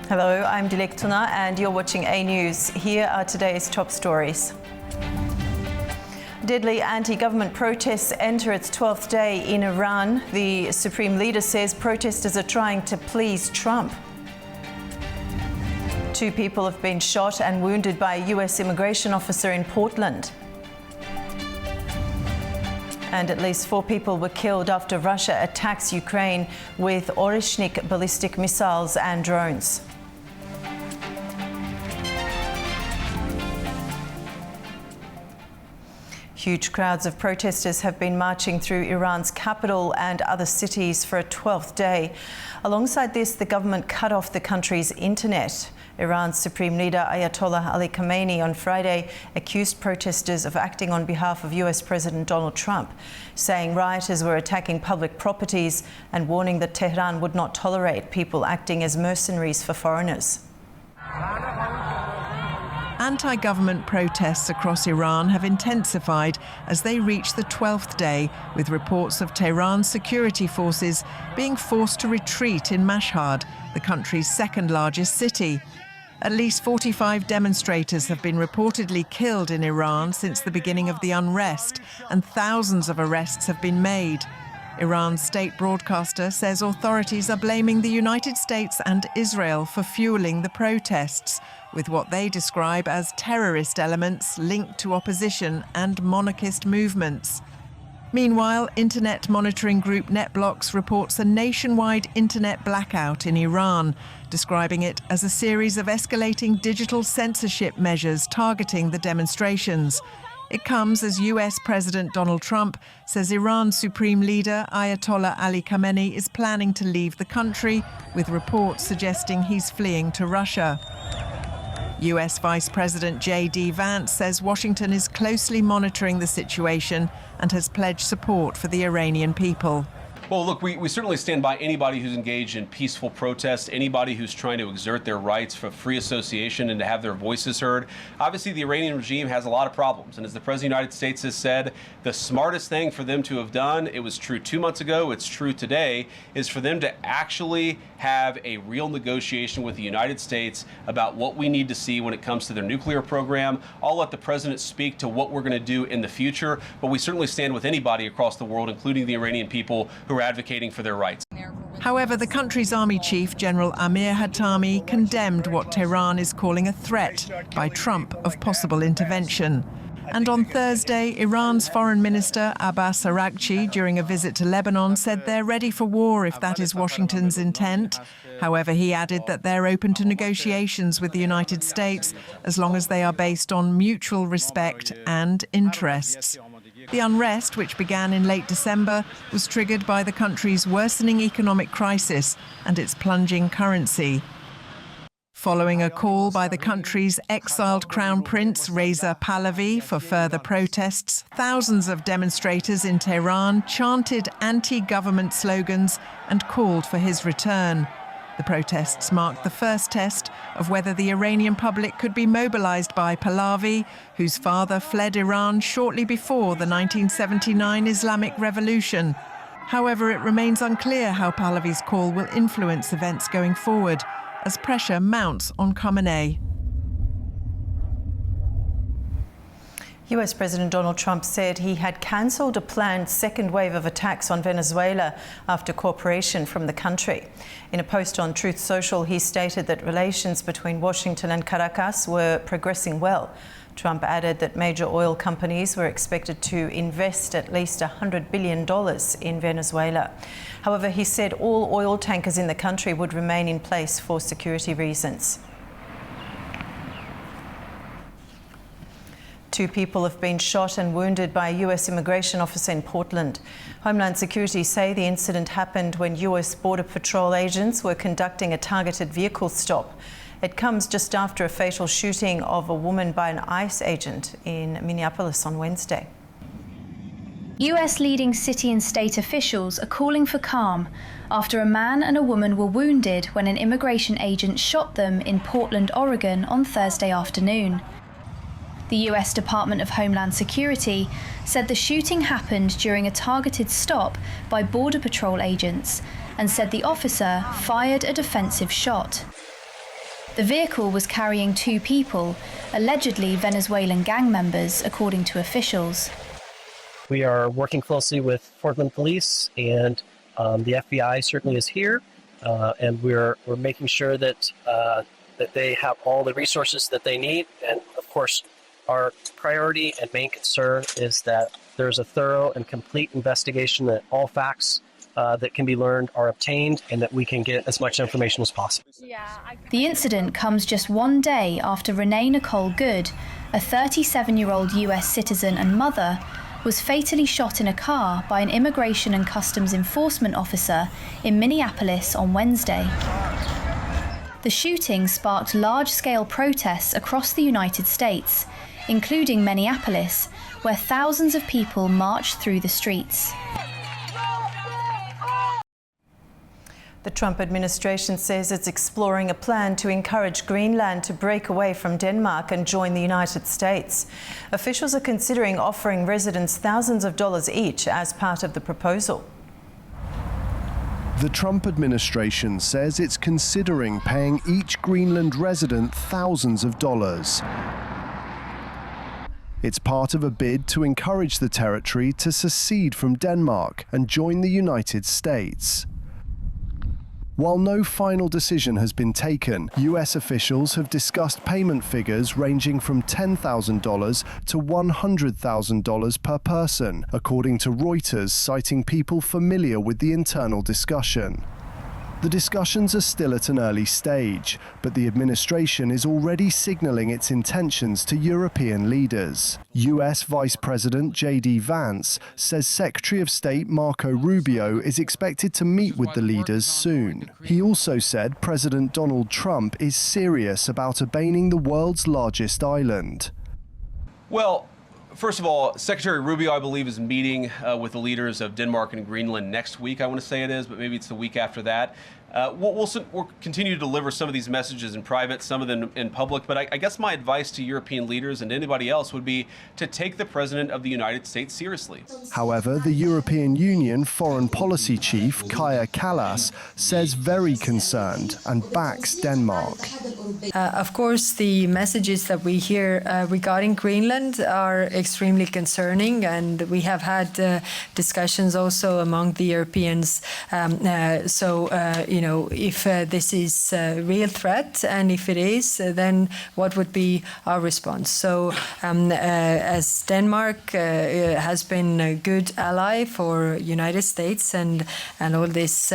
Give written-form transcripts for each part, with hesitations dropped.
Hello, I'm Dilek Tuna and you're watching A News. Here are today's top stories. Deadly anti-government protests enter its 12th day in Iran. The supreme leader says protesters are trying to please Trump. 2 people have been shot and wounded by a US immigration officer in Portland. And at least 4 people were killed after Russia attacks Ukraine with Oreshnik ballistic missiles and drones. Huge crowds of protesters have been marching through Iran's capital and other cities for a 12th day. Alongside this, the government cut off the country's internet. Iran's supreme leader Ayatollah Ali Khamenei on Friday accused protesters of acting on behalf of US President Donald Trump, saying rioters were attacking public properties and warning that Tehran would not tolerate people acting as mercenaries for foreigners. Anti-government protests across Iran have intensified as they reach the 12th day, with reports of Tehran's security forces being forced to retreat in Mashhad, the country's second-largest city. At least 45 demonstrators have been reportedly killed in Iran since the beginning of the unrest, and thousands of arrests have been made. Iran's state broadcaster says authorities are blaming the United States and Israel for fueling the protests, with what they describe as terrorist elements linked to opposition and monarchist movements. Meanwhile, internet monitoring group NetBlocks reports a nationwide internet blackout in Iran, describing it as a series of escalating digital censorship measures targeting the demonstrations. It comes as US President Donald Trump says Iran's supreme leader Ayatollah Ali Khamenei is planning to leave the country, with reports suggesting he's fleeing to Russia. US Vice President J.D. Vance says Washington is closely monitoring the situation and has pledged support for the Iranian people. Well, look, we certainly stand by anybody who's engaged in peaceful protest, anybody who's trying to exert their rights for free association and to have their voices heard. Obviously, the Iranian regime has a lot of problems. And as the President of the United States has said, the smartest thing for them to have done, it was true 2 months ago, it's true today, is for them to actually have a real negotiation with the United States about what we need to see when it comes to their nuclear program. I'll let the President speak to what we're going to do in the future, but we certainly stand with anybody across the world, including the Iranian people, who are advocating for their rights. However, the country's army chief, General Amir Hatami, condemned what Tehran is calling a threat by Trump of possible intervention. And on Thursday, Iran's Foreign Minister Abbas Araghchi, during a visit to Lebanon, said they're ready for war if that is Washington's intent. However, he added that they're open to negotiations with the United States as long as they are based on mutual respect and interests. The unrest, which began in late December, was triggered by the country's worsening economic crisis and its plunging currency. Following a call by the country's exiled Crown Prince Reza Pahlavi for further protests, thousands of demonstrators in Tehran chanted anti-government slogans and called for his return. The protests marked the first test of whether the Iranian public could be mobilized by Pahlavi, whose father fled Iran shortly before the 1979 Islamic Revolution. However, it remains unclear how Pahlavi's call will influence events going forward, as pressure mounts on Khamenei. US President Donald Trump said he had cancelled a planned second wave of attacks on Venezuela after cooperation from the country. In a post on Truth Social, he stated that relations between Washington and Caracas were progressing well. Trump added that major oil companies were expected to invest at least $100 billion in Venezuela. However, he said all oil tankers in the country would remain in place for security reasons. 2 people have been shot and wounded by a US immigration officer in Portland. Homeland Security say the incident happened when US Border Patrol agents were conducting a targeted vehicle stop. It comes just after a fatal shooting of a woman by an ICE agent in Minneapolis on Wednesday. US leading city and state officials are calling for calm after a man and a woman were wounded when an immigration agent shot them in Portland, Oregon on Thursday afternoon. The US Department of Homeland Security said the shooting happened during a targeted stop by Border Patrol agents and said the officer fired a defensive shot. The vehicle was carrying 2 people, allegedly Venezuelan gang members, according to officials. We are working closely with Portland Police, and the FBI certainly is here, and we're making sure that that they have all the resources that they need. And of course, our priority and main concern is that there's a thorough and complete investigation, that all facts that can be learned are obtained, and that we can get as much information as possible. The incident comes just 1 day after Renee Nicole Good, a 37-year-old US citizen and mother, was fatally shot in a car by an Immigration and Customs Enforcement officer in Minneapolis on Wednesday. The shooting sparked large-scale protests across the United States, including Minneapolis, where thousands of people marched through the streets. The Trump administration says it's exploring a plan to encourage Greenland to break away from Denmark and join the United States. Officials are considering offering residents thousands of dollars each as part of the proposal. The Trump administration says it's considering paying each Greenland resident thousands of dollars. It's part of a bid to encourage the territory to secede from Denmark and join the United States. While no final decision has been taken, US officials have discussed payment figures ranging from $10,000 to $100,000 per person, according to Reuters, citing people familiar with the internal discussion. The discussions are still at an early stage, but the administration is already signaling its intentions to European leaders. US Vice President J.D. Vance says Secretary of State Marco Rubio is expected to meet with the leaders soon. He also said President Donald Trump is serious about abandoning the world's largest island. Well, first of all, Secretary Rubio, I believe, is meeting with the leaders of Denmark and Greenland next week, I want to say it is, but maybe it's the week after that. We'll continue to deliver some of these messages in private, some of them in public, but I guess my advice to European leaders and anybody else would be to take the President of the United States seriously. However, the European Union Foreign Policy Chief, Kaja Kallas, says very concerned and backs Denmark. Of course, the messages that we hear regarding Greenland are extremely concerning, and we have had discussions also among the Europeans. If this is a real threat, and if it is, then what would be our response? So, as Denmark has been a good ally for United States, and all these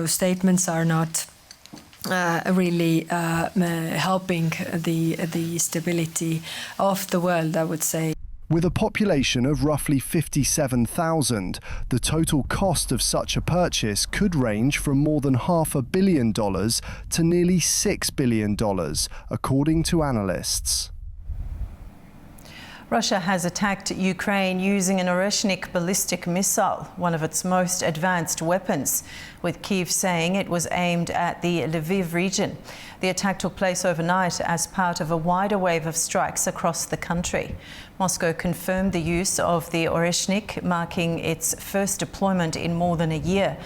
statements are not really helping the stability of the world, I would say. With a population of roughly 57,000, the total cost of such a purchase could range from more than $500 million to nearly $6 billion, according to analysts. Russia has attacked Ukraine using an Oreshnik ballistic missile, one of its most advanced weapons, with Kyiv saying it was aimed at the Lviv region. The attack took place overnight as part of a wider wave of strikes across the country. Moscow confirmed the use of the Oreshnik, marking its first deployment in more than a year,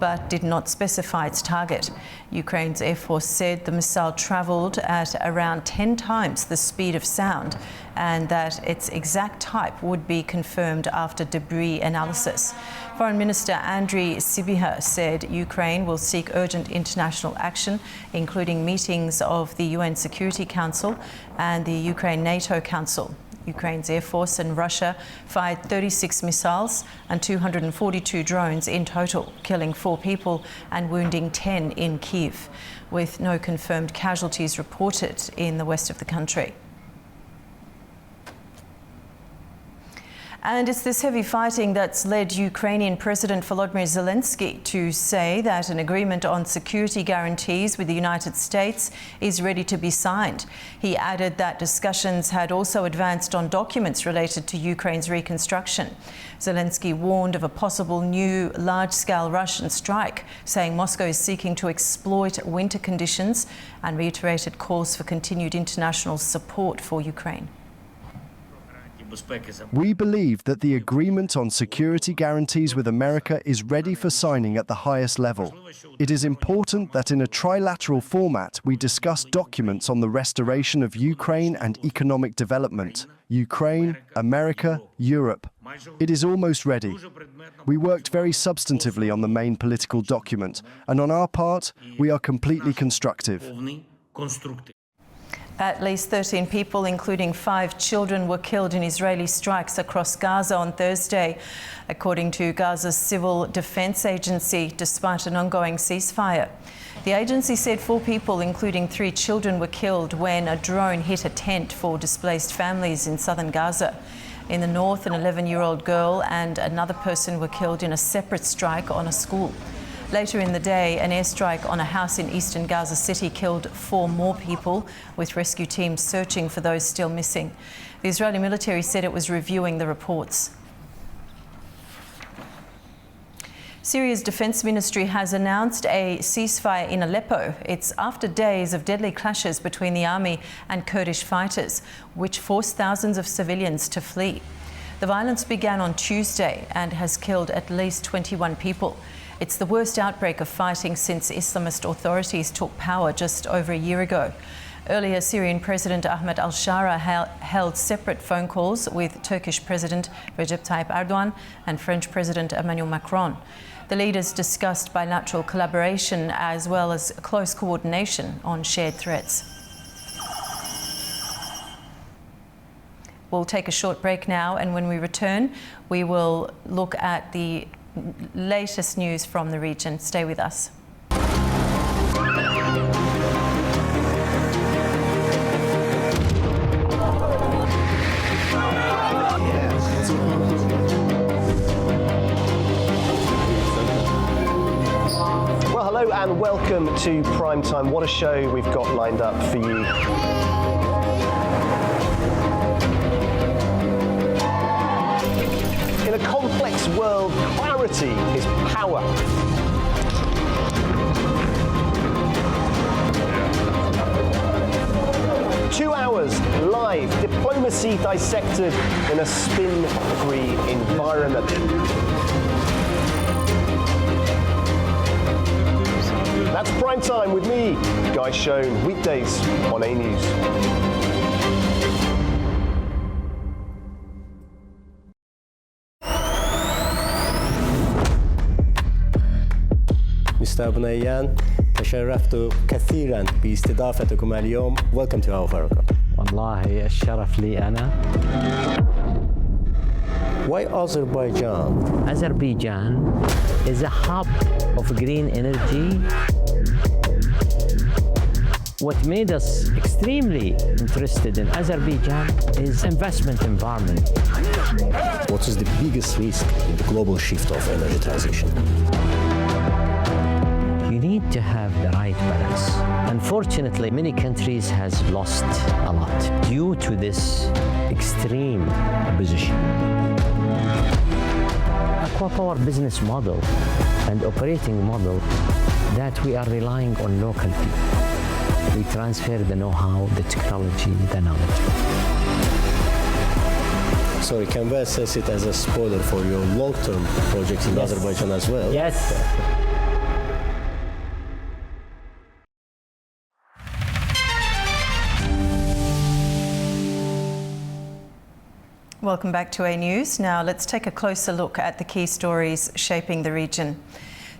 but did not specify its target. Ukraine's Air Force said the missile travelled at around 10 times the speed of sound, and that its exact type would be confirmed after debris analysis. Foreign Minister Andriy Sybiha said Ukraine will seek urgent international action, including meetings of the UN Security Council and the Ukraine-NATO Council. Ukraine's Air Force and Russia fired 36 missiles and 242 drones in total, killing 4 people and wounding 10 in Kyiv, with no confirmed casualties reported in the west of the country. And it's this heavy fighting that's led Ukrainian President Volodymyr Zelensky to say that an agreement on security guarantees with the United States is ready to be signed. He added that discussions had also advanced on documents related to Ukraine's reconstruction. Zelensky warned of a possible new large-scale Russian strike, saying Moscow is seeking to exploit winter conditions, and reiterated calls for continued international support for Ukraine. We believe that the agreement on security guarantees with America is ready for signing at the highest level. It is important that in a trilateral format we discuss documents on the restoration of Ukraine and economic development. Ukraine, America, Europe. It is almost ready. We worked very substantively on the main political document, and on our part, we are completely constructive. At least 13 people, including 5 children, were killed in Israeli strikes across Gaza on Thursday, according to Gaza's Civil Defense Agency, despite an ongoing ceasefire. The agency said 4 people, including 3 children, were killed when a drone hit a tent for displaced families in southern Gaza. In the north, an 11-year-old girl and another person were killed in a separate strike on a school. Later in the day, an airstrike on a house in eastern Gaza City killed 4 more people, with rescue teams searching for those still missing. The Israeli military said it was reviewing the reports. Syria's defense ministry has announced a ceasefire in Aleppo. It's after days of deadly clashes between the army and Kurdish fighters, which forced thousands of civilians to flee. The violence began on Tuesday and has killed at least 21 people. It's the worst outbreak of fighting since Islamist authorities took power just over a year ago. Earlier, Syrian President Ahmed al-Shara held separate phone calls with Turkish President Recep Tayyip Erdogan and French President Emmanuel Macron. The leaders discussed bilateral collaboration as well as close coordination on shared threats. We'll take a short break now, and when we return, we will look at the latest news from the region. Stay with us. Well, hello and welcome to Primetime. What a show we've got lined up for you. In a complex world, clarity is power. Two hours live, diplomacy dissected in a spin-free environment. That's Prime Time with me, Guy Schoen, weekdays on A News. مستر بنيان تشرفت كثيرا باستضافتكم اليوم. Welcome to our program. والله الشرف لي أنا. Why Azerbaijan? Azerbaijan is a hub of green energy. What made us extremely interested in Azerbaijan is investment environment. What is the biggest risk in the global shift of energy transition? You need to have the right balance. Unfortunately, many countries has lost a lot due to this extreme opposition. Aqua Power business model and operating model that we are relying on local people. We transfer the know-how, the technology, the knowledge. Sorry, can we assess it as a spoiler for your long-term projects in Azerbaijan as well? Yes. Welcome back to A News. Now let's take a closer look at the key stories shaping the region.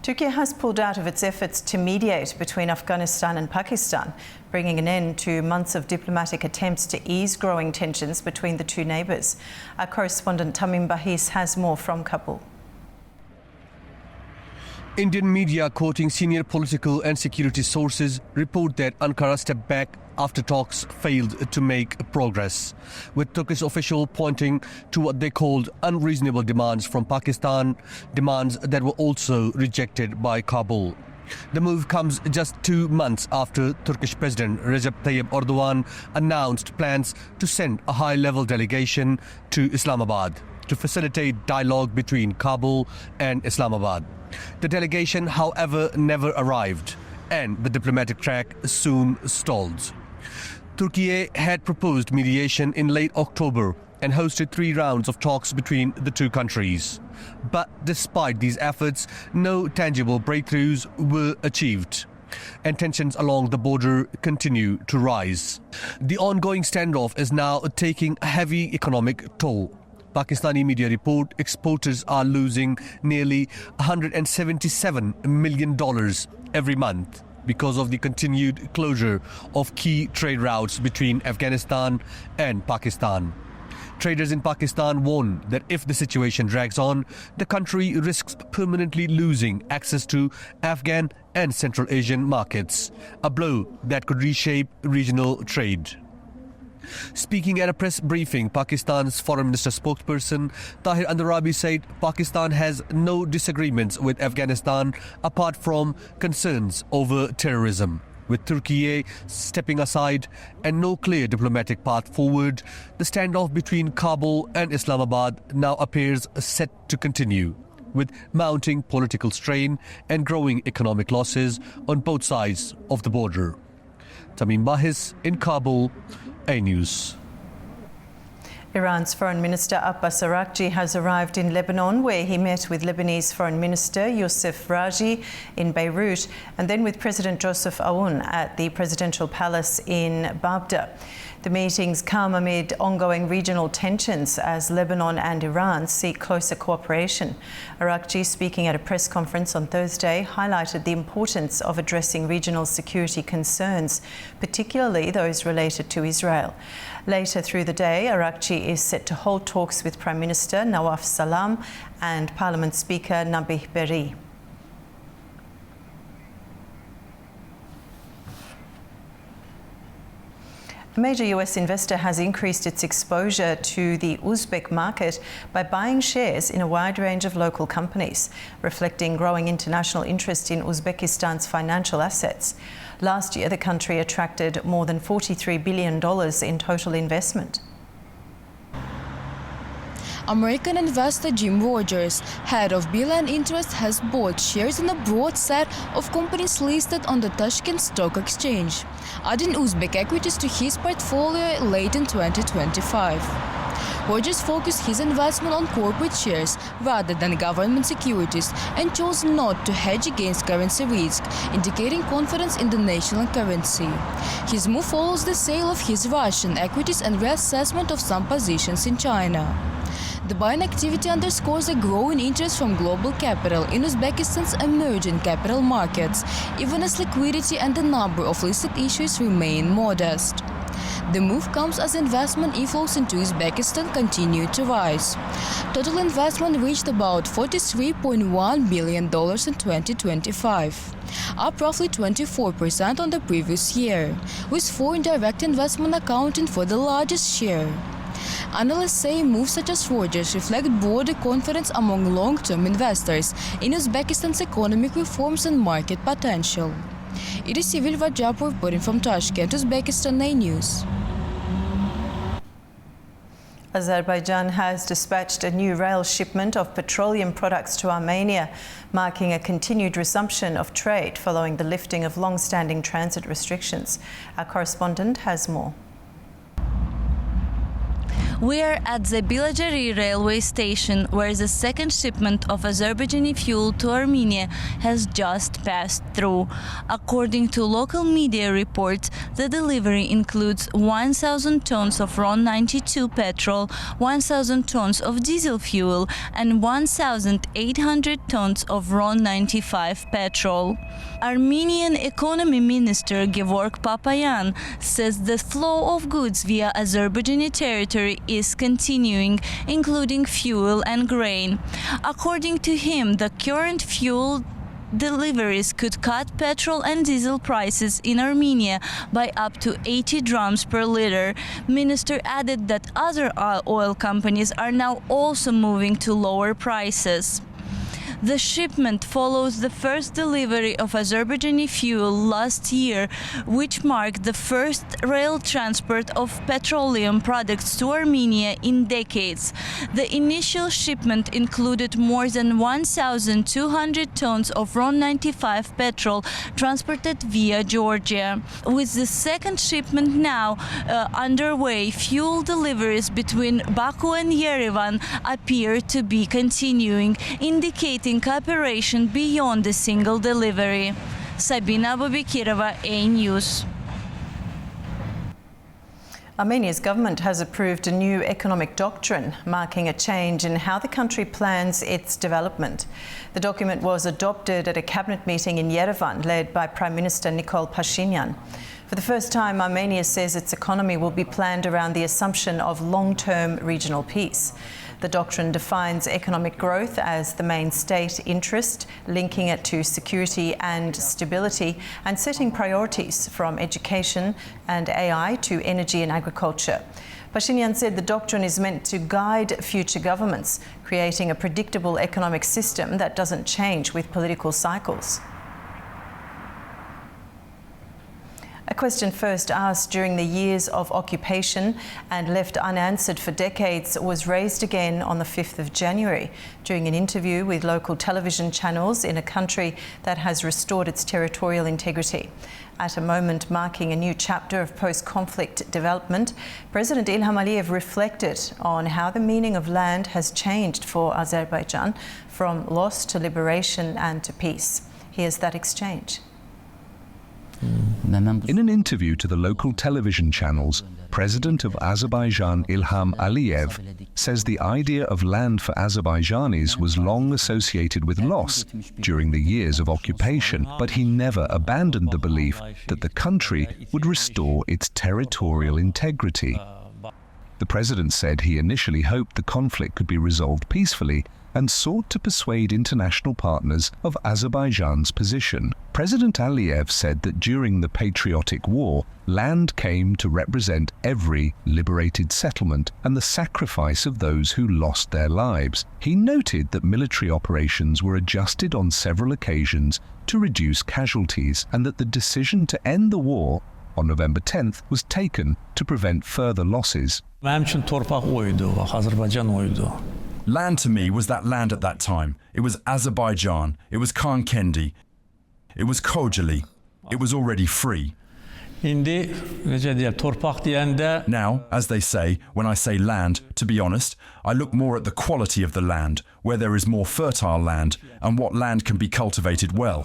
Turkey has pulled out of its efforts to mediate between Afghanistan and Pakistan, bringing an end to months of diplomatic attempts to ease growing tensions between the two neighbours. Our correspondent Tamim Bahis has more from Kabul. Indian media quoting senior political and security sources report that Ankara stepped back after talks failed to make progress, with Turkish officials pointing to what they called unreasonable demands from Pakistan, demands that were also rejected by Kabul. The move comes just 2 months after Turkish President Recep Tayyip Erdogan announced plans to send a high-level delegation to Islamabad to facilitate dialogue between Kabul and Islamabad. The delegation, however, never arrived, and the diplomatic track soon stalled. Turkey had proposed mediation in late October and hosted 3 rounds of talks between the two countries. But despite these efforts, no tangible breakthroughs were achieved, and tensions along the border continue to rise. The ongoing standoff is now taking a heavy economic toll. Pakistani media report exporters are losing nearly $177 million every month because of the continued closure of key trade routes between Afghanistan and Pakistan. Traders in Pakistan warn that if the situation drags on, the country risks permanently losing access to Afghan and Central Asian markets, a blow that could reshape regional trade. Speaking at a press briefing, Pakistan's Foreign Minister spokesperson Tahir Andarabi said Pakistan has no disagreements with Afghanistan apart from concerns over terrorism. With Turkey stepping aside and no clear diplomatic path forward, the standoff between Kabul and Islamabad now appears set to continue, with mounting political strain and growing economic losses on both sides of the border. Tamim Bahis in Kabul, A News. Iran's Foreign Minister Abbas Araghchi has arrived in Lebanon, where he met with Lebanese Foreign Minister Youssef Raji in Beirut and then with President Joseph Aoun at the Presidential Palace in Babda. The meetings come amid ongoing regional tensions as Lebanon and Iran seek closer cooperation. Araghchi, speaking at a press conference on Thursday, highlighted the importance of addressing regional security concerns, particularly those related to Israel. Later through the day, Araghchi is set to hold talks with Prime Minister Nawaf Salam and Parliament Speaker Nabih Berri. A major US investor has increased its exposure to the Uzbek market by buying shares in a wide range of local companies, reflecting growing international interest in Uzbekistan's financial assets. Last year, the country attracted more than $43 billion in total investment. American investor Jim Rogers, head of Beeline Interest, has bought shares in a broad set of companies listed on the Tashkent Stock Exchange, adding Uzbek equities to his portfolio late in 2025. Rogers focused his investment on corporate shares rather than government securities and chose not to hedge against currency risk, indicating confidence in the national currency. His move follows the sale of his Russian equities and reassessment of some positions in China. The buying activity underscores a growing interest from global capital in Uzbekistan's emerging capital markets, even as liquidity and the number of listed issues remain modest. The move comes as investment inflows into Uzbekistan continue to rise. Total investment reached about $43.1 billion in 2025, up roughly 24% on the previous year, with foreign direct investment accounting for the largest share. Analysts say moves such as Rogers reflect broader confidence among long-term investors in Uzbekistan's economic reforms and market potential. It is Sivil Rajapur reporting from Tashkent, Uzbekistan A News. Azerbaijan has dispatched a new rail shipment of petroleum products to Armenia, marking a continued resumption of trade following the lifting of long-standing transit restrictions. Our correspondent has more. We are at the Bilajari railway station, where the second shipment of Azerbaijani fuel to Armenia has just passed through. According to local media reports, the delivery includes 1,000 tons of RON 92 petrol, 1,000 tons of diesel fuel, and 1,800 tons of RON 95 petrol. Armenian Economy Minister Gevorg Papayan says the flow of goods via Azerbaijani territory is continuing, including fuel and grain. According to him, the current fuel deliveries could cut petrol and diesel prices in Armenia by up to 80 drams per liter. Minister added that other oil companies are now also moving to lower prices. The shipment follows the first delivery of Azerbaijani fuel last year, which marked the first rail transport of petroleum products to Armenia in decades. The initial shipment included more than 1,200 tons of RON 95 petrol transported via Georgia. With the second shipment now underway, fuel deliveries between Baku and Yerevan appear to be continuing, indicating cooperation beyond a single delivery. Sabina Abubekirova, A News. Armenia's government has approved a new economic doctrine, marking a change in how the country plans its development. The document was adopted at a cabinet meeting in Yerevan, led by Prime Minister Nikol Pashinyan. For the first time, Armenia says its economy will be planned around the assumption of long-term regional peace. The doctrine defines economic growth as the main state interest, linking it to security and stability, and setting priorities from education and AI to energy and agriculture. Pashinyan said the doctrine is meant to guide future governments, creating a predictable economic system that doesn't change with political cycles. A question first asked during the years of occupation and left unanswered for decades was raised again on the 5th of January during an interview with local television channels in a country that has restored its territorial integrity. At a moment marking a new chapter of post-conflict development, President Ilham Aliyev reflected on how the meaning of land has changed for Azerbaijan, from loss to liberation and to peace. Here's that exchange. In an interview to the local television channels, President of Azerbaijan Ilham Aliyev says the idea of land for Azerbaijanis was long associated with loss during the years of occupation, but he never abandoned the belief that the country would restore its territorial integrity. The president said he initially hoped the conflict could be resolved peacefully and sought to persuade international partners of Azerbaijan's position. President Aliyev said that during the Patriotic War, land came to represent every liberated settlement and the sacrifice of those who lost their lives. He noted that military operations were adjusted on several occasions to reduce casualties, and that the decision to end the war on November 10th was taken to prevent further losses. Land to me was that land at that time. It was Azerbaijan, it was Khan Kendi, it was Khojaly, it was already free. Now, as they say, when I say land, to be honest, I look more at the quality of the land, where there is more fertile land, and what land can be cultivated well.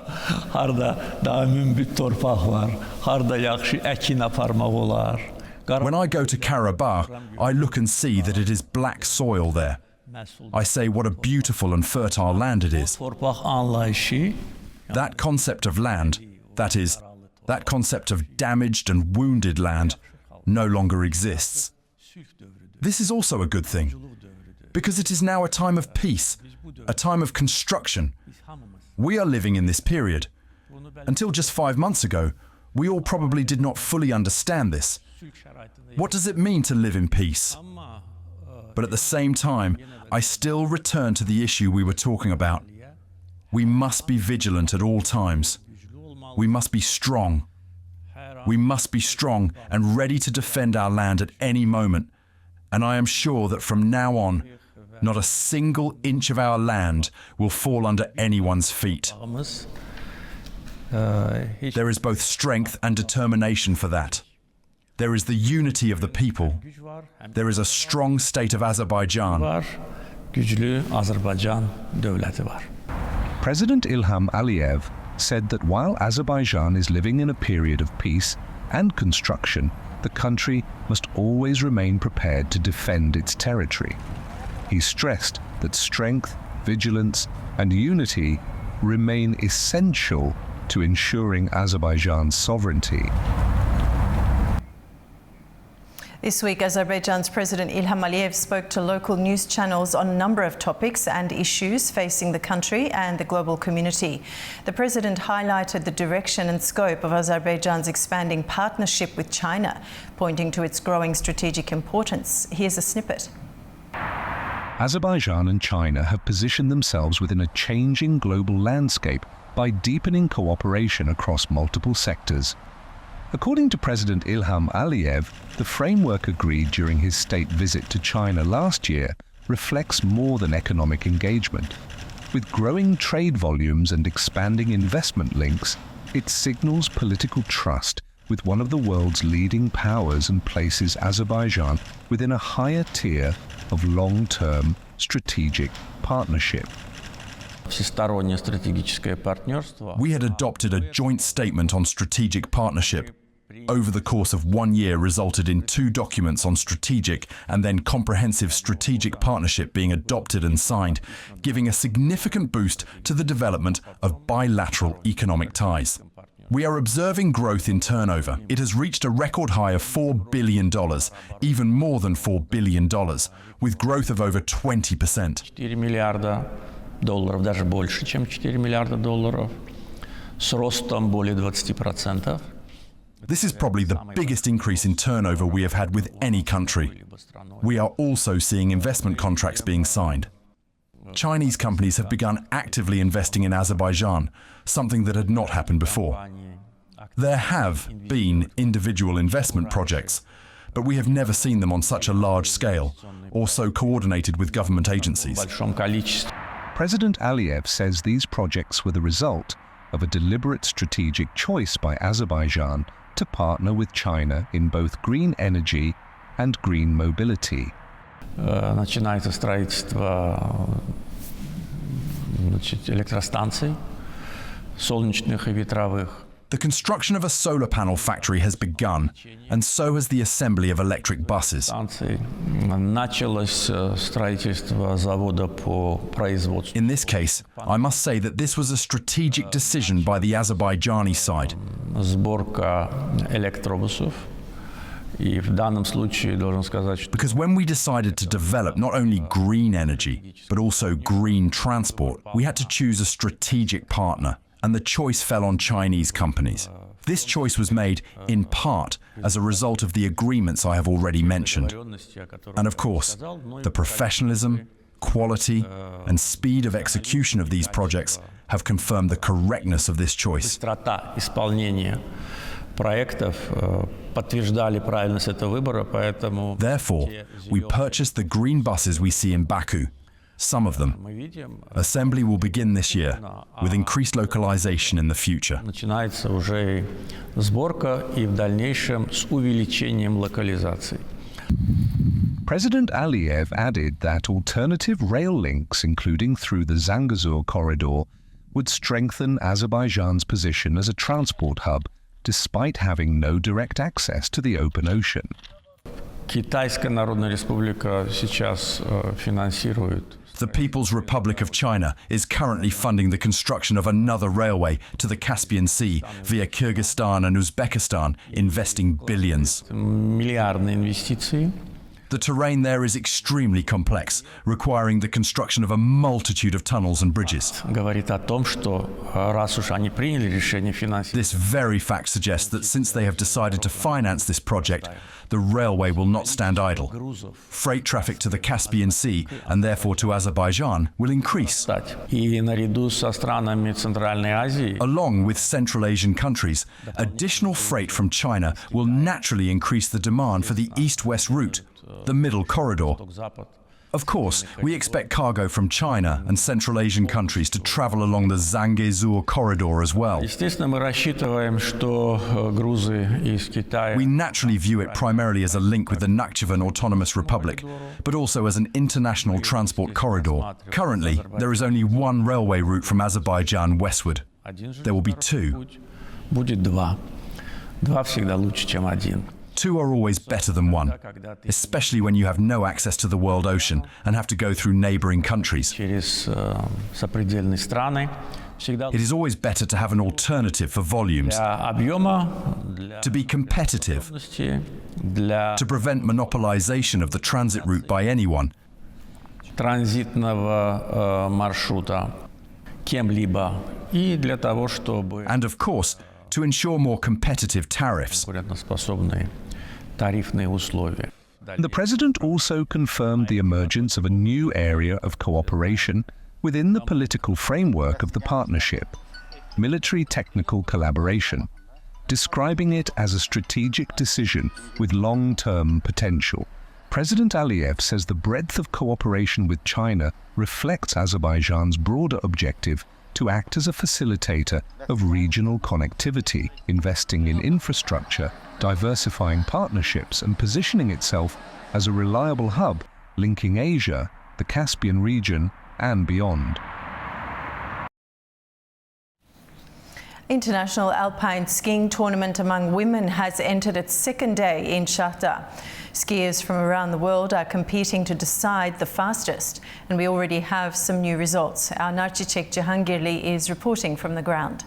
When I go to Karabakh, I look and see that it is black soil there. I say what a beautiful and fertile land it is. That concept of land, that is, that concept of damaged and wounded land, no longer exists. This is also a good thing, because it is now a time of peace, a time of construction. We are living in this period. Until just 5 months ago, we all probably did not fully understand this. What does it mean to live in peace? But at the same time, I still return to the issue we were talking about. We must be vigilant at all times. We must be strong. We must be strong and ready to defend our land at any moment. And I am sure that from now on, not a single inch of our land will fall under anyone's feet. There is both strength and determination for that. There is the unity of the people. There is a strong state of Azerbaijan. President Ilham Aliyev said that while Azerbaijan is living in a period of peace and construction, the country must always remain prepared to defend its territory. He stressed that strength, vigilance, and unity remain essential to ensuring Azerbaijan's sovereignty. This week, Azerbaijan's President Ilham Aliyev spoke to local news channels on a number of topics and issues facing the country and the global community. The president highlighted the direction and scope of Azerbaijan's expanding partnership with China, pointing to its growing strategic importance. Here's a snippet. Azerbaijan and China have positioned themselves within a changing global landscape by deepening cooperation across multiple sectors. According to President Ilham Aliyev, the framework agreed during his state visit to China last year reflects more than economic engagement. With growing trade volumes and expanding investment links, it signals political trust with one of the world's leading powers and places Azerbaijan within a higher tier of long-term strategic partnership. We had adopted a joint statement on strategic partnership. Over the course of 1 year resulted in 2 documents on strategic and then comprehensive strategic partnership being adopted and signed, giving a significant boost to the development of bilateral economic ties. We are observing growth in turnover. It has reached a record high of $4 billion, even more than $4 billion, with growth of over 20%. $4 миллиарда, даже больше, чем $4 миллиарда, с ростом более 20%. This is probably the biggest increase in turnover we have had with any country. We are also seeing investment contracts being signed. Chinese companies have begun actively investing in Azerbaijan, something that had not happened before. There have been individual investment projects, but we have never seen them on such a large scale or so coordinated with government agencies. President Aliyev says these projects were the result of a deliberate strategic choice by Azerbaijan to partner with China in both green energy and green mobility. Начинается строительство электростанций, солнечных и ветровых. The construction of a solar panel factory has begun, and so has the assembly of electric buses. Началось строительство завода по производству. In this case, I must say that this was a strategic decision by the Azerbaijani side. Сборка электробусов. Because when we decided to develop not only green energy, but also green transport, we had to choose a strategic partner, and the choice fell on Chinese companies. This choice was made, in part, as a result of the agreements I have already mentioned. And of course, the professionalism, quality, and speed of execution of these projects have confirmed the correctness of this choice. Therefore, we purchased the green buses we see in Baku, some of them. Assembly will begin this year, with increased localization in the future. Начинается уже сборка и в дальнейшем с увеличением локализации. President Aliyev added that alternative rail links, including through the Zangezur corridor, would strengthen Azerbaijan's position as a transport hub, despite having no direct access to the open ocean. Китайская Народная Республика сейчас финансирует. The People's Republic of China is currently funding the construction of another railway to the Caspian Sea via Kyrgyzstan and Uzbekistan, investing billions. Миллиардные инвестиции. The terrain there is extremely complex, requiring the construction of a multitude of tunnels and bridges. Говорит о том, что раз уж они приняли решение финансировать. This very fact suggests that since they have decided to finance this project, the railway will not stand idle. Freight traffic to the Caspian Sea and therefore to Azerbaijan will increase. И наряду со странами Центральной Азии. Along with Central Asian countries, additional freight from China will naturally increase the demand for the east-west route, the middle corridor. Of course, we expect cargo from China and Central Asian countries to travel along the Zangezur corridor as well. Естественно, мы рассчитываем, что грузы из Китая. We naturally view it primarily as a link with the Nakhchivan Autonomous Republic, but also as an international transport corridor. Currently, there is only one railway route from Azerbaijan westward. There will be two. Будет два. Два всегда лучше, чем один. Two are always better than one, especially when you have no access to the world ocean and have to go through neighboring countries. It is always better to have an alternative for volumes, to be competitive, to prevent monopolization of the transit route by anyone, транзитного маршрута кем-либо и для того, чтобы and of course, to ensure more competitive tariffs. Конкурентоспособные тарифные условия. The president also confirmed the emergence of a new area of cooperation within the political framework of the partnership, military technical collaboration, describing it as a strategic decision with long-term potential. President Aliyev says the breadth of cooperation with China reflects Azerbaijan's broader objective to act as a facilitator of regional connectivity, investing in infrastructure, diversifying partnerships, and positioning itself as a reliable hub linking Asia, the Caspian region, and beyond. International Alpine Skiing Tournament among women has entered its second day in Shakhtar. Skiers from around the world are competing to decide the fastest, and we already have some new results. Our Narchicek Jahangirli is reporting from the ground.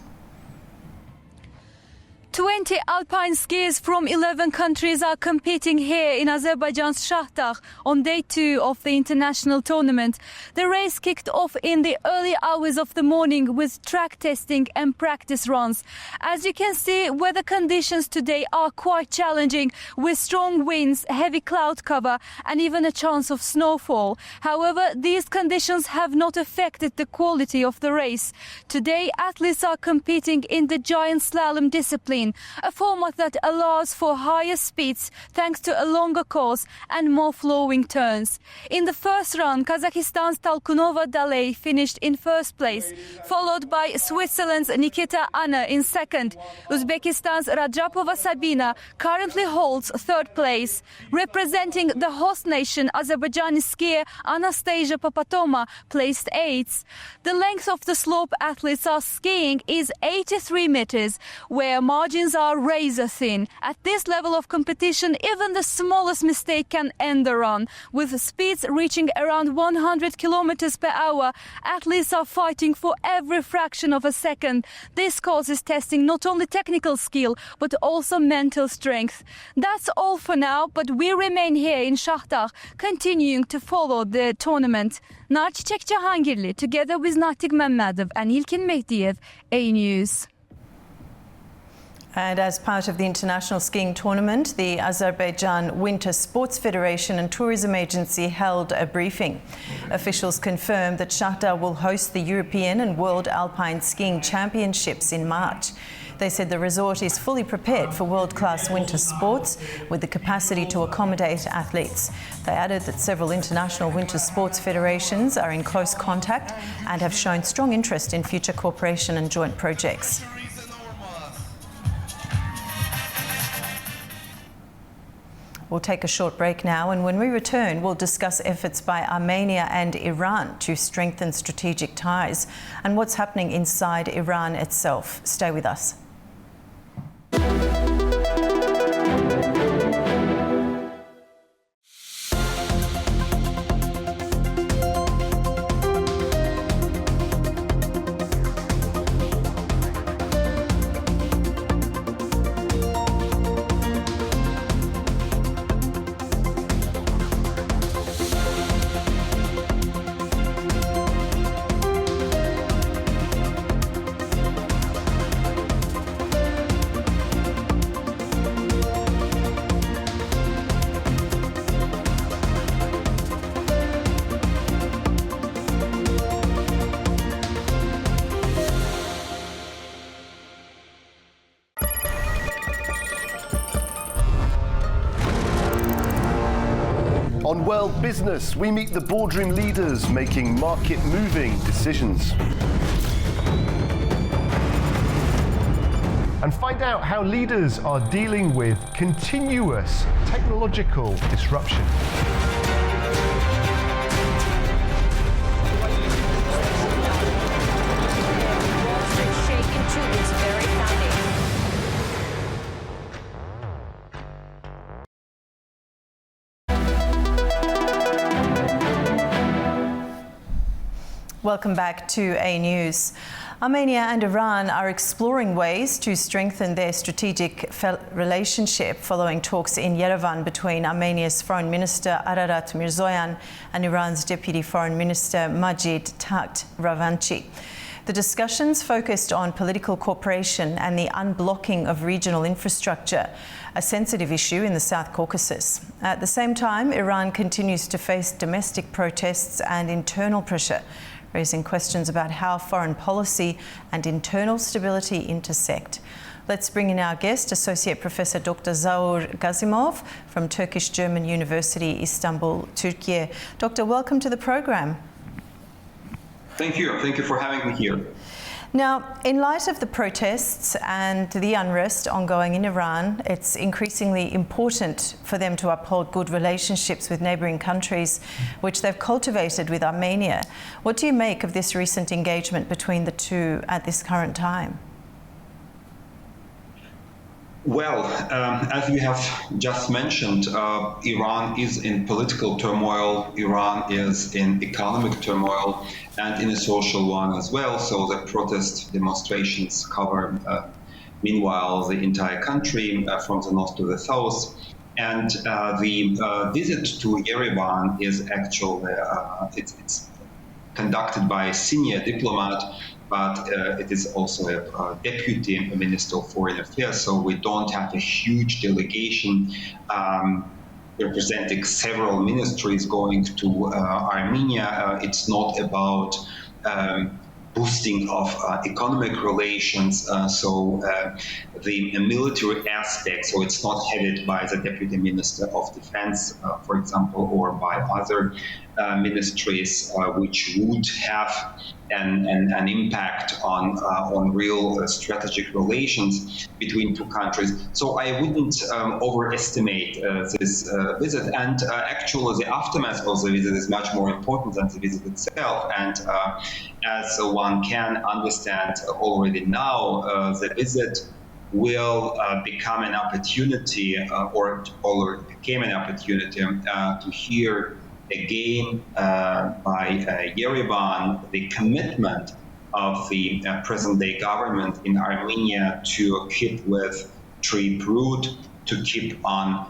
20 alpine skiers from 11 countries are competing here in Azerbaijan's Shakhtar on day 2 of the international tournament. The race kicked off in the early hours of the morning with track testing and practice runs. As you can see, weather conditions today are quite challenging, with strong winds, heavy cloud cover and even a chance of snowfall. However, these conditions have not affected the quality of the race. Today, athletes are competing in the giant slalom discipline, a format that allows for higher speeds thanks to a longer course and more flowing turns. In the first run, Kazakhstan's Talkunova Daley finished in first place, followed by Switzerland's Nikita Anna in second. Uzbekistan's Rajapova Sabina currently holds third place. Representing the host nation, Azerbaijani skier Anastasia Papatoma placed eighth. The length of the slope athletes are skiing is 83 meters, where margins are razor thin. At this level of competition, even the smallest mistake can end the run. With speeds reaching around 100 kilometers per hour, athletes are fighting for every fraction of a second. This course is testing not only technical skill, but also mental strength. That's all for now, but we remain here in Shakhtar, continuing to follow the tournament. Narchicek Jahangirli, together with Natik Mammadov and Ilkin Mehdiyev, A News. And as part of the international skiing tournament, the Azerbaijan Winter Sports Federation and Tourism Agency held a briefing. Officials confirmed that Shakhtar will host the European and World Alpine Skiing Championships in March. They said the resort is fully prepared for world-class winter sports with the capacity to accommodate athletes. They added that several international winter sports federations are in close contact and have shown strong interest in future cooperation and joint projects. We'll take a short break now, and when we return, we'll discuss efforts by Armenia and Iran to strengthen strategic ties and what's happening inside Iran itself. Stay with us. On World Business, we meet the boardroom leaders making market-moving decisions. And find out how leaders are dealing with continuous technological disruption. Welcome back to A News. Armenia and Iran are exploring ways to strengthen their strategic relationship following talks in Yerevan between Armenia's Foreign Minister Ararat Mirzoyan and Iran's Deputy Foreign Minister Majid Takht Ravanchi. The discussions focused on political cooperation and the unblocking of regional infrastructure, a sensitive issue in the South Caucasus. At the same time, Iran continues to face domestic protests and internal pressure, raising questions about how foreign policy and internal stability intersect. Let's bring in our guest, Associate Professor Dr. Zaur Gazimov from Turkish German University, Istanbul, Turkey. Doctor, welcome to the program. Thank you. Thank you for having me here. Now, in light of the protests and the unrest ongoing in Iran, it's increasingly important for them to uphold good relationships with neighbouring countries, which they've cultivated with Armenia. What do you make of this recent engagement between the two at this current time? Well, as we have just mentioned, Iran is in political turmoil, Iran is in economic turmoil, and in a social one as well. So the protest demonstrations cover, meanwhile, the entire country from the north to the south. And the visit to Yerevan is actually, it's conducted by a senior diplomat, but it is also a deputy minister of foreign affairs, so we don't have a huge delegation representing several ministries going to Armenia. It's not about boosting of economic relations, so the military aspect, so it's not headed by the Deputy Minister of Defense, for example, or by other ministries, which would have an impact on real strategic relations between two countries. So I wouldn't overestimate this visit. And actually, the aftermath of the visit is much more important than the visit itself. And as one can understand already now, the visit will become an opportunity, or already became an opportunity, to hear again by Yerevan the commitment of the present-day government in Armenia to keep with trade route, to keep on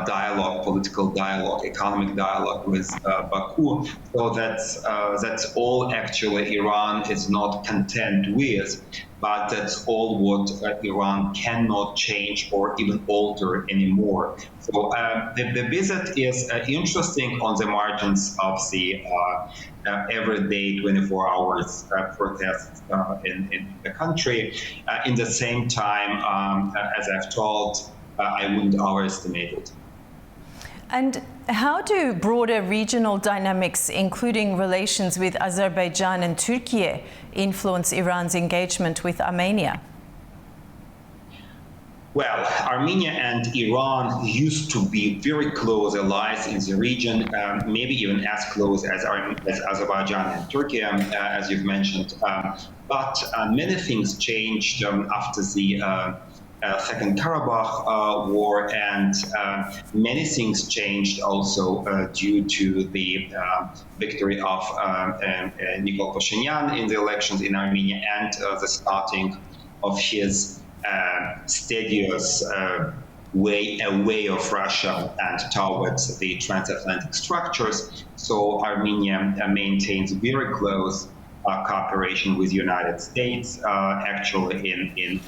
dialogue, political dialogue, economic dialogue with Baku. So that's all actually Iran is not content with, but that's all what Iran cannot change or even alter anymore. So the visit is interesting on the margins of the everyday 24 hours protests in the country. In the same time, as I've told, I wouldn't overestimate it. And how do broader regional dynamics, including relations with Azerbaijan and Turkey, influence Iran's engagement with Armenia? Well, Armenia and Iran used to be very close allies in the region, maybe even as close as Azerbaijan and Turkey, as you've mentioned. But many things changed after the Second Karabakh War, and many things changed also due to the victory of Nikol Pashinyan in the elections in Armenia and the starting of his steadiest way of Russia and towards the transatlantic structures. So Armenia maintains very close cooperation with the United States, actually in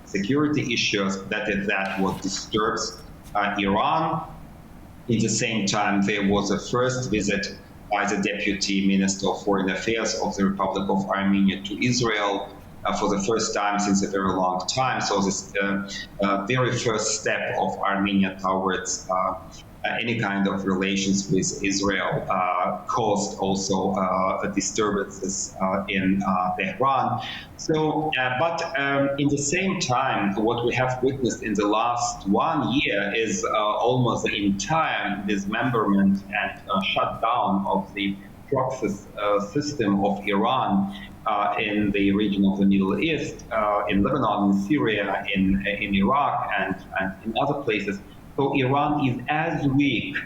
security issues. That is what disturbs Iran. At the same time, there was a first visit by the Deputy Minister of Foreign Affairs of the Republic of Armenia to Israel for the first time since a very long time. So this very first step of Armenia towards any kind of relations with Israel caused also disturbances in Tehran. So, but in the same time, what we have witnessed in the last 1 year is almost the entire dismemberment and shutdown of the proxy system of Iran in the region of the Middle East, in Lebanon, in Syria, in Iraq, and in other places. So Iran is as weak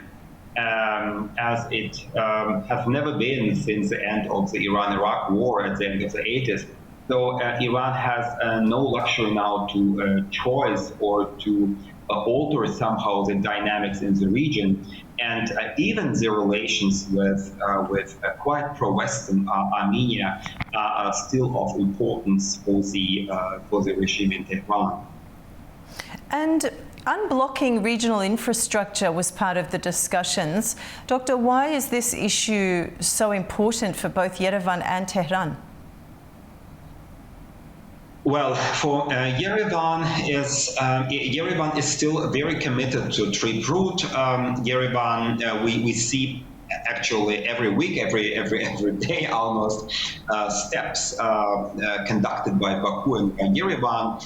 as it has never been since the end of the Iran-Iraq war at the end of the 80s. So Iran has no luxury now to choice or to alter somehow the dynamics in the region, and even the relations with quite pro-Western Armenia are still of importance for the regime in Tehran. And unblocking regional infrastructure was part of the discussions. Doctor, why is this issue so important for both Yerevan and Tehran? Well, for Yerevan is still very committed to trade route. Yerevan, we see actually every week, every day almost, steps conducted by Baku and by Yerevan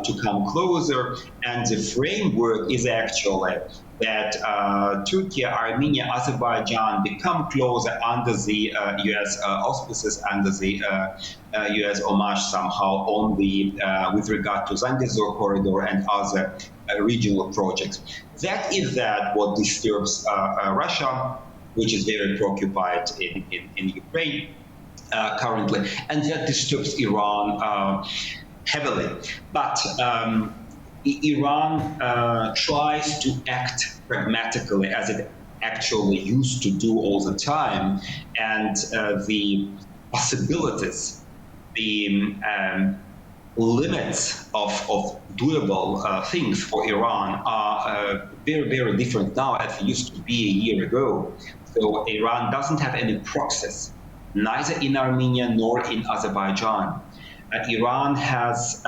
to come closer. And the framework is actually that Turkey, Armenia, Azerbaijan become closer under the U.S. auspices, under the U.S. homage somehow on the with regard to Zangezur corridor and other regional projects. That is what disturbs Russia, which is very preoccupied in Ukraine currently, and that disturbs Iran heavily. But Iran tries to act pragmatically as it actually used to do all the time, and the possibilities, the limits of doable things for Iran are very, very different now as they used to be a year ago. So Iran doesn't have any proxies, neither in Armenia nor in Azerbaijan. Iran has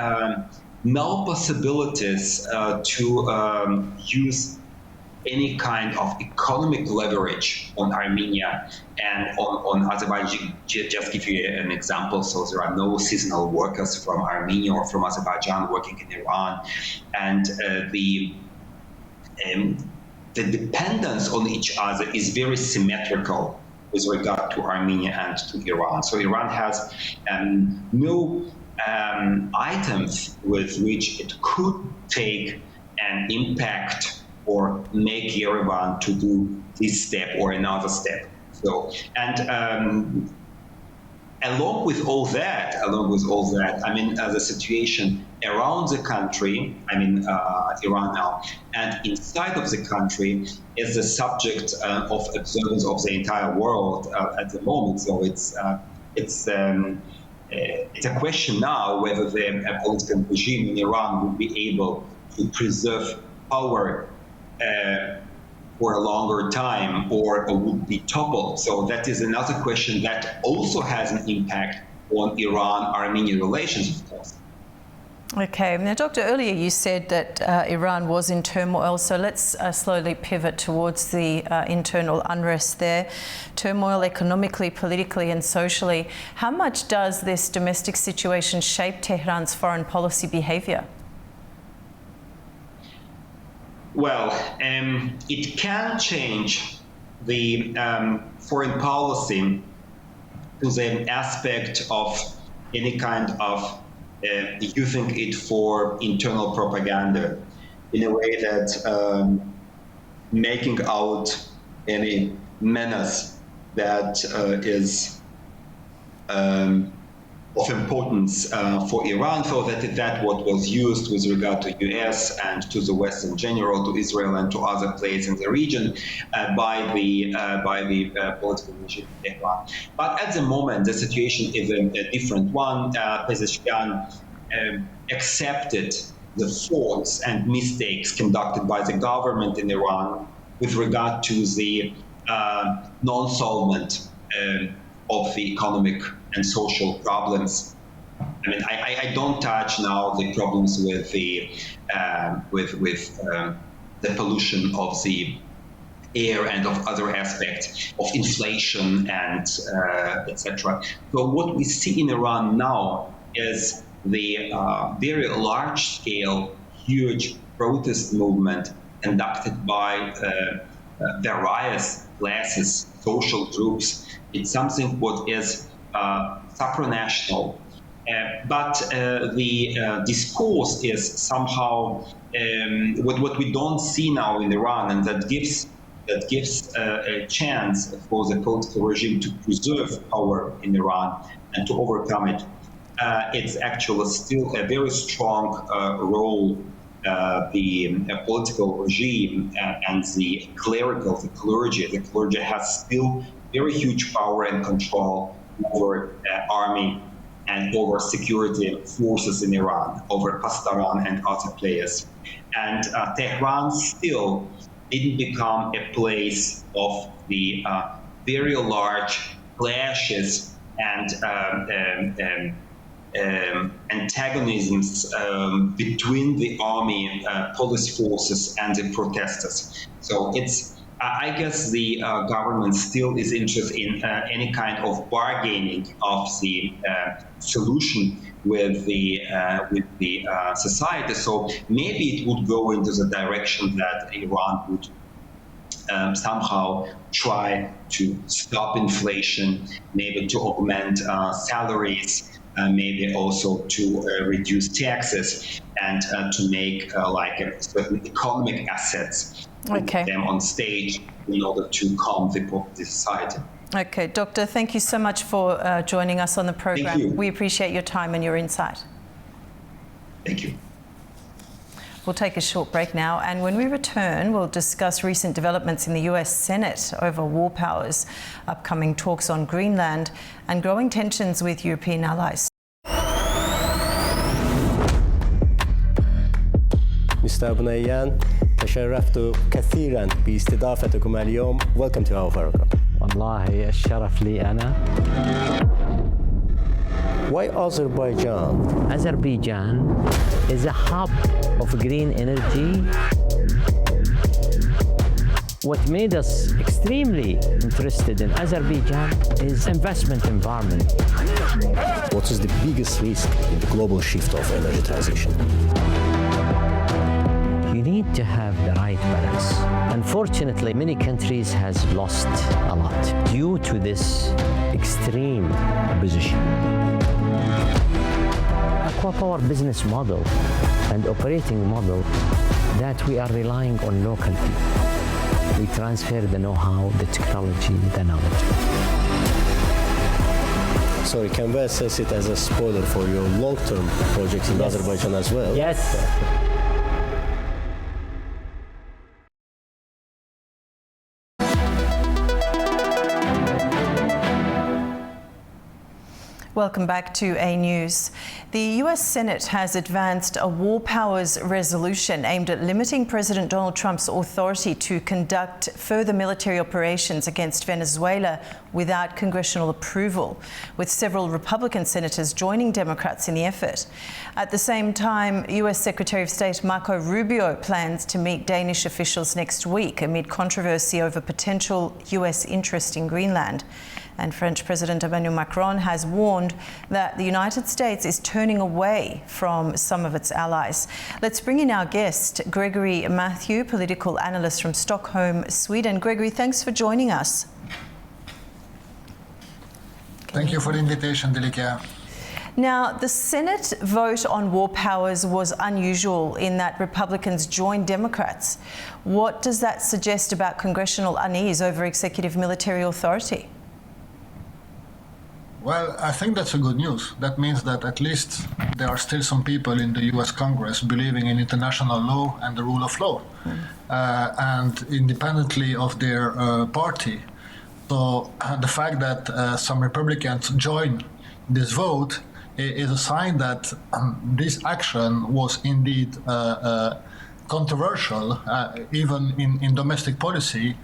no possibilities to use any kind of economic leverage on Armenia and on Azerbaijan. Just give you an example. So there are no seasonal workers from Armenia or from Azerbaijan working in Iran. And the dependence on each other is very symmetrical with regard to Armenia and to Iran. So Iran has no items with which it could take an impact or make Yerevan to do this step or another step. So, and along with all that, I mean, the situation around the country, I mean, Iran now, and inside of the country is the subject of observance of the entire world at the moment. So it's a question now whether the political regime in Iran would be able to preserve power for a longer time or would be toppled. So that is another question that also has an impact on Iran-Armenian relations, of course. Okay. Now, Doctor, earlier you said that Iran was in turmoil, so let's slowly pivot towards the internal unrest there. Turmoil economically, politically and socially. How much does this domestic situation shape Tehran's foreign policy behaviour? Well, it can change the foreign policy to the aspect of any kind of using it for internal propaganda in a way that making out any menace that is of importance for Iran, so that what was used with regard to US and to the West in general, to Israel and to other places in the region by the political regime in Tehran. But at the moment, the situation is a different one. Pezeshkian accepted the faults and mistakes conducted by the government in Iran with regard to the non-solvement of the economic and social problems. I mean, I don't touch now the problems with the pollution of the air and of other aspects of inflation and etc. So what we see in Iran now is the very large-scale, huge protest movement conducted by various classes, social groups. It's something what is supranational, but the discourse is somehow what we don't see now in Iran, and that gives a chance for the political regime to preserve power in Iran and to overcome it. It's actually still a very strong role the political regime and the clergy. The clergy has still very huge power and control over army and over security forces in Iran, over Pasdaran and other players. And Tehran still didn't become a place of the very large clashes and antagonisms between the army, police forces, and the protesters. So I guess the government still is interested in any kind of bargaining of the solution with the society. So maybe it would go into the direction that Iran would somehow try to stop inflation, maybe to augment salaries, maybe also to reduce taxes, and to make certain economic assets, put them on stage in order to calm the society. Okay, Doctor, thank you so much for joining us on the program. Thank you. We appreciate your time and your insight. Thank you. We'll take a short break now, and when we return, we'll discuss recent developments in the US Senate over war powers, upcoming talks on Greenland, and growing tensions with European allies. مستر بنيان تشرفت كثيرا باستضافتكم اليوم. Welcome to our program. والله الشرف لي أنا. Why Azerbaijan? Azerbaijan is a hub of green energy. What made us extremely interested in Azerbaijan is investment environment. What is the biggest risk in the global shift of energy transition? You need to have the right balance. Unfortunately, many countries has lost a lot due to this extreme opposition. Aqua Power business model and operating model that we are relying on locally. We transfer the know-how, the technology, the knowledge. Sorry, can we assess it as a spoiler for your long-term projects in Azerbaijan as well? Yes. Welcome back to A News. The US Senate has advanced a war powers resolution aimed at limiting President Donald Trump's authority to conduct further military operations against Venezuela without congressional approval, with several Republican senators joining Democrats in the effort. At the same time, US Secretary of State Marco Rubio plans to meet Danish officials next week amid controversy over potential US interest in Greenland. And French President Emmanuel Macron has warned that the United States is turning away from some of its allies. Let's bring in our guest, Gregory Matthew, political analyst from Stockholm, Sweden. Gregory, thanks for joining us. Thank you for the invitation, Delikia. Now, the Senate vote on war powers was unusual in that Republicans joined Democrats. What does that suggest about congressional unease over executive military authority? Well, I think that's a good news. That means that at least there are still some people in the US Congress believing in international law and the rule of law, and independently of their party. So the fact that some Republicans join this vote is a sign that this action was indeed controversial, even in domestic policy.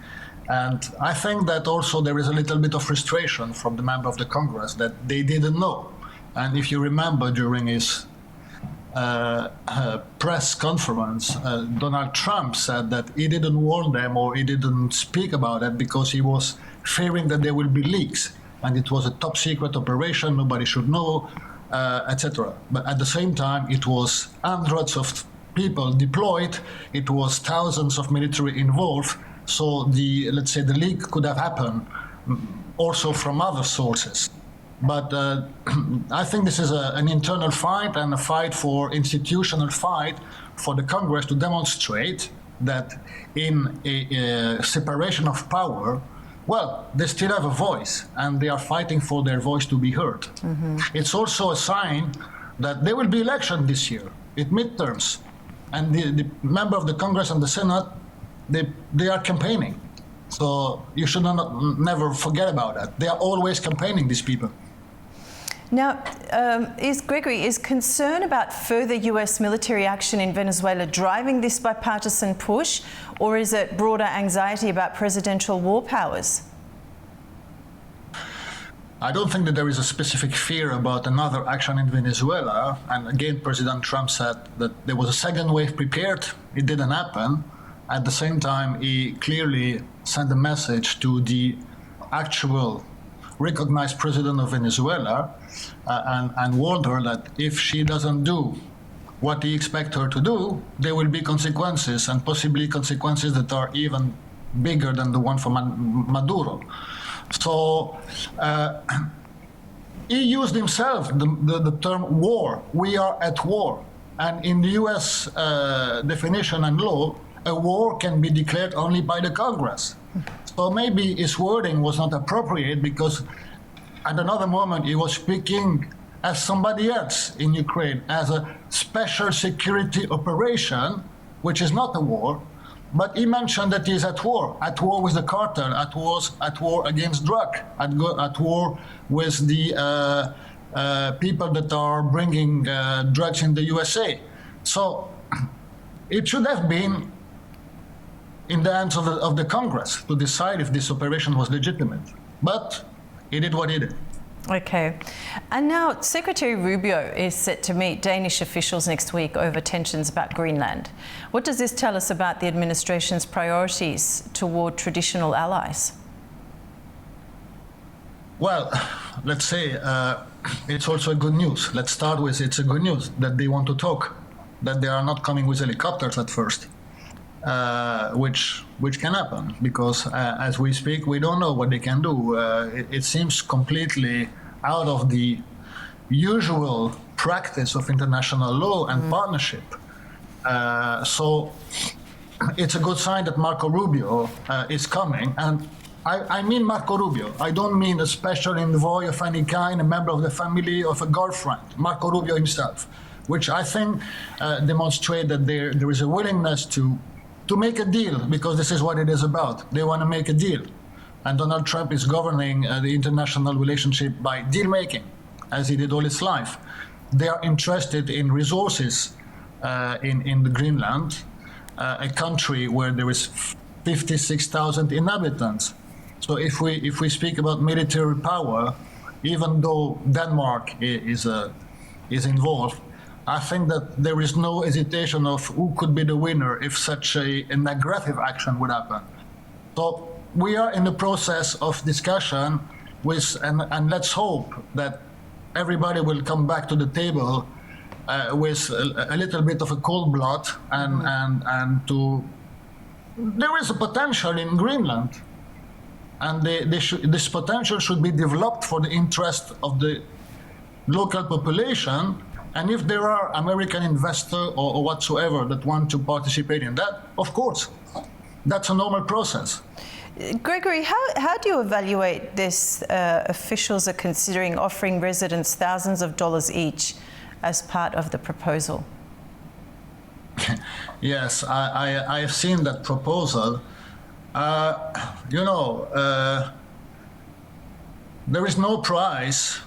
And I think that also there is a little bit of frustration from the member of the Congress that they didn't know. And if you remember during his press conference, Donald Trump said that he didn't warn them or he didn't speak about it because he was fearing that there will be leaks. And it was a top secret operation, nobody should know, etc. But at the same time, it was hundreds of people deployed, it was thousands of military involved. So let's say the leak could have happened also from other sources. But I think this is an internal fight and a fight for institutional fight for the Congress to demonstrate that in a separation of power, well, they still have a voice and they are fighting for their voice to be heard. It's also a sign that there will be election this year, midterms. and the member of the Congress and the Senate, they are campaigning. So you should never forget about that. They are always campaigning, these people. Now, is concern about further US military action in Venezuela driving this bipartisan push, or is it broader anxiety about presidential war powers? I don't think that there is a specific fear about another action in Venezuela. And again, President Trump said that there was a second wave prepared. It didn't happen. At the same time, he clearly sent a message to the actual recognized president of Venezuela and warned her that if she doesn't do what he expects her to do, there will be consequences, and possibly consequences that are even bigger than the one for Maduro. So he used himself the term war. We are at war. And in the US definition and law, a war can be declared only by the Congress. So maybe his wording was not appropriate because at another moment he was speaking as somebody else in Ukraine, as a special security operation, which is not a war. But he mentioned that he's at war with the cartel, at war against drug, at war with the people that are bringing drugs in the USA. So it should have been in the hands of the Congress to decide if this operation was legitimate. But he did what he did. Okay. And now Secretary Rubio is set to meet Danish officials next week over tensions about Greenland. What does this tell us about the administration's priorities toward traditional allies? Well, let's say it's also a good news. Let's start with it's a good news that they want to talk, that they are not coming with helicopters at first. Which can happen because as we speak, we don't know what they can do. It seems completely out of the usual practice of international law and partnership. So it's a good sign that Marco Rubio is coming. And I mean Marco Rubio. I don't mean a special envoy of any kind, a member of the family of a girlfriend. Marco Rubio himself, which I think demonstrate that there is a willingness to make a deal, because this is what it is about. They want to make a deal. And Donald Trump is governing the international relationship by deal-making, as he did all his life. They are interested in resources in the Greenland, a country where there is 56,000 inhabitants. So if we speak about military power, even though Denmark is involved, I think that there is no hesitation of who could be the winner if such an aggressive action would happen. So we are in the process of discussion with, and let's hope that everybody will come back to the table with a little bit of a cold blood and to. There is a potential in Greenland, and this potential should be developed for the interest of the local population. And if there are American investors or whatsoever that want to participate in that, of course, that's a normal process. Gregory, how do you evaluate this? Officials are considering offering residents thousands of dollars each as part of the proposal. Yes, I have seen that proposal. There is no price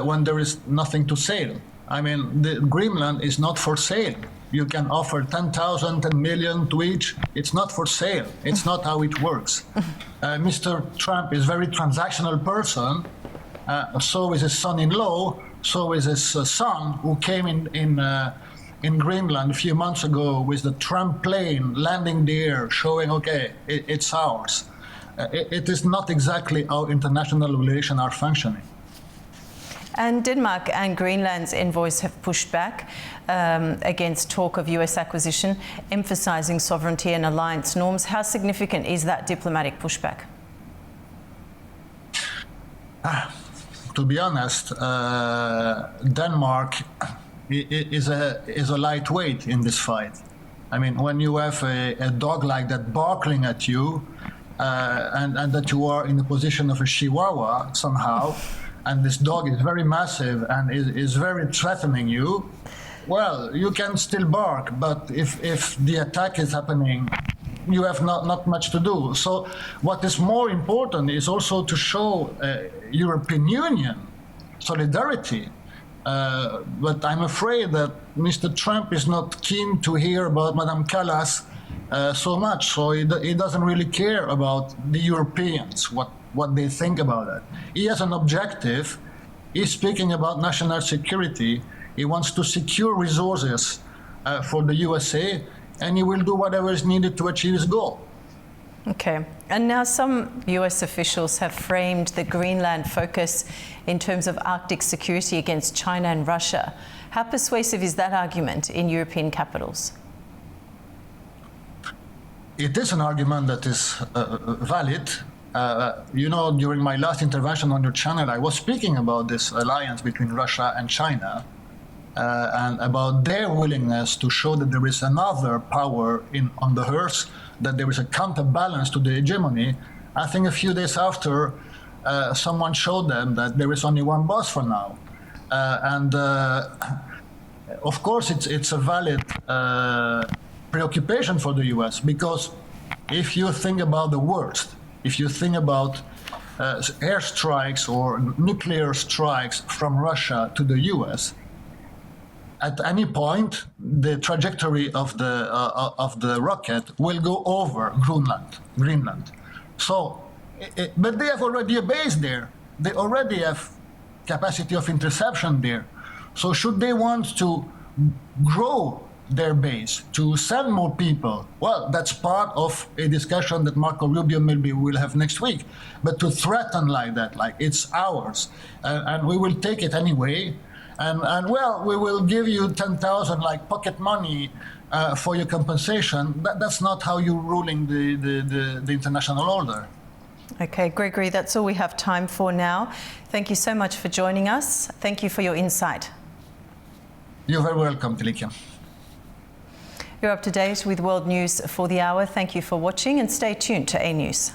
when there is nothing to sell. I mean, the Greenland is not for sale. You can offer 10,000, 10 million to each. It's not for sale. It's not how it works. Mr. Trump is a very transactional person. So is his son-in-law. So is his son, who came in Greenland a few months ago with the Trump plane landing there, showing, okay, it's ours. It is not exactly how international relations are functioning. And Denmark and Greenland's envoys have pushed back against talk of US acquisition, emphasizing sovereignty and alliance norms. How significant is that diplomatic pushback? To be honest, Denmark is a lightweight in this fight. I mean, when you have a dog like that barking at you, and that you are in the position of a chihuahua somehow, and this dog is very massive and is very threatening you, well, you can still bark, but if the attack is happening, you have not much to do. So what is more important is also to show European Union solidarity. But I'm afraid that Mr. Trump is not keen to hear about Madame Callas so much. So he doesn't really care about the Europeans, what they think about it. He has an objective. He's speaking about national security. He wants to secure resources for the USA, and he will do whatever is needed to achieve his goal. Okay. And now some US officials have framed the Greenland focus in terms of Arctic security against China and Russia. How persuasive is that argument in European capitals? It is an argument that is valid. You know, during my last intervention on your channel, I was speaking about this alliance between Russia and China and about their willingness to show that there is another power on the earth, that there is a counterbalance to the hegemony. I think a few days after, someone showed them that there is only one boss for now. Of course, it's a valid preoccupation for the US, because if you think about the worst, if you think about airstrikes or nuclear strikes from Russia to the US, at any point, the trajectory of the rocket will go over Greenland. So, but they have already a base there. They already have capacity of interception there. So should they want to grow their base, to send more people, well, that's part of a discussion that Marco Rubio maybe will have next week. But to threaten like that, like it's ours, and we will take it anyway, and well, we will give you 10,000 like pocket money for your compensation. That's not how you're ruling the international order. Okay, Gregory, that's all we have time for now. Thank you so much for joining us. Thank you for your insight. You're very welcome, Tilikia. You're up to date with World News for the Hour. Thank you for watching and stay tuned to A News.